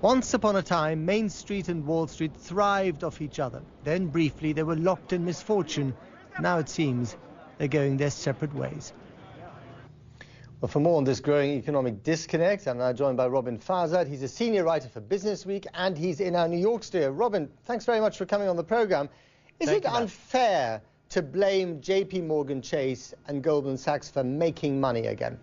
Once upon a time, Main Street and Wall Street thrived off each other. Then briefly they were locked in misfortune. Now it seems they're going their separate ways. Well, for more on this growing economic disconnect, I'm now joined by Roben Farzad. He's a senior writer for Business Week and he's in our New York studio. Roben, thanks very much for coming on the program. Is it unfair to blame JP Morgan Chase and Goldman Sachs for making money again?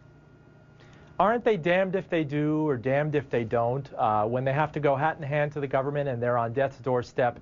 Aren't they damned if they do or damned if they don't? When they have to go hat in hand to the government and they're on death's doorstep,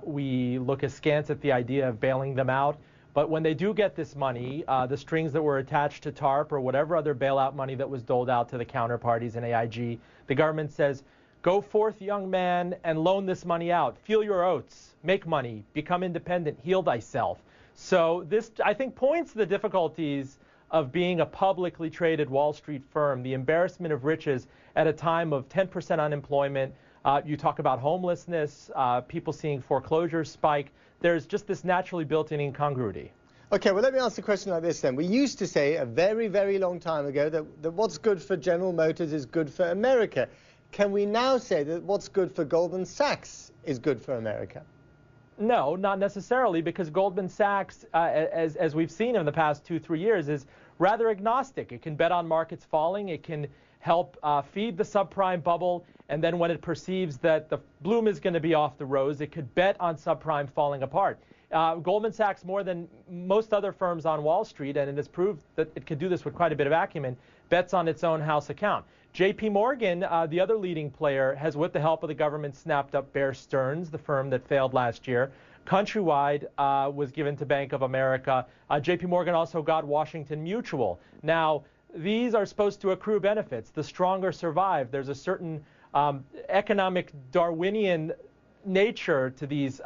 we look askance at the idea of bailing them out. But when they do get this money, the strings that were attached to TARP or whatever other bailout money that was doled out to the counterparties in AIG, the government says, go forth, young man, and loan this money out. Feel your oats, make money, become independent, heal thyself. So this, I think, points to the difficulties of being a publicly traded Wall Street firm, the embarrassment of riches at a time of 10% unemployment. You talk about homelessness, people seeing foreclosures spike. There's just this naturally built-in incongruity. Okay, well, let me ask the question like this then. We used to say a very, very long time ago that what's good for General Motors is good for America. Can we now say that what's good for Goldman Sachs is good for America? No, not necessarily, because Goldman Sachs, as we've seen in the past 2-3 years, is rather agnostic. It can bet on markets falling. It can help feed the subprime bubble. And then when it perceives that the bloom is going to be off the rose, it could bet on subprime falling apart. Goldman Sachs, more than most other firms on Wall Street, and it has proved that it could do this with quite a bit of acumen, bets on its own house account. JP Morgan, the other leading player, has, with the help of the government, snapped up Bear Stearns, the firm that failed last year. Countrywide was given to Bank of America. JP Morgan also got Washington Mutual. Now, these are supposed to accrue benefits. The stronger survive. There's a certain economic Darwinian nature to these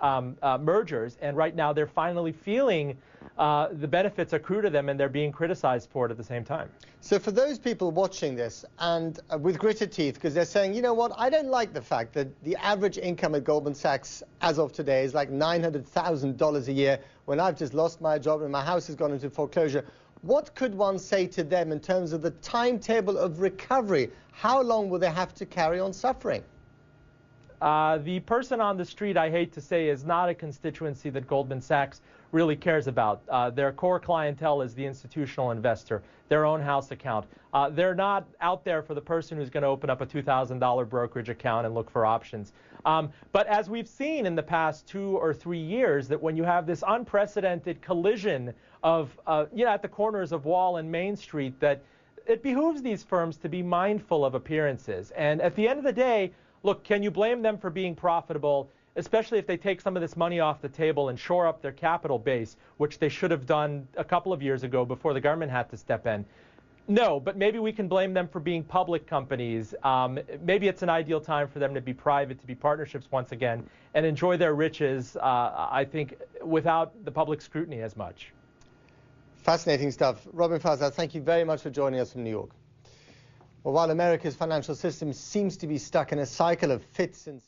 mergers, and right now they're finally feeling the benefits accrue to them, and they're being criticized for it at the same time. So for those people watching this and with gritted teeth, because they're saying, you know what, I don't like the fact that the average income at Goldman Sachs as of today is like $900,000 a year when I've just lost my job and my house has gone into foreclosure. What could one say to them in terms of the timetable of recovery? How long will they have to carry on suffering? The person on the street, I hate to say, is not a constituency that Goldman Sachs really cares about. Their core clientele is the institutional investor, their own house account. They're not out there for the person who's going to open up a $2,000 brokerage account and look for options. But as we've seen in the past 2 or 3 years, that when you have this unprecedented collision of, at the corners of Wall and Main Street, that it behooves these firms to be mindful of appearances. And at the end of the day, look, can you blame them for being profitable, especially if they take some of this money off the table and shore up their capital base, which they should have done a couple of years ago before the government had to step in? No, but maybe we can blame them for being public companies. Maybe it's an ideal time for them to be private, to be partnerships once again, and enjoy their riches, I think, without the public scrutiny as much. Fascinating stuff. Roben Farzad, thank you very much for joining us from New York. Well, while America's financial system seems to be stuck in a cycle of fits and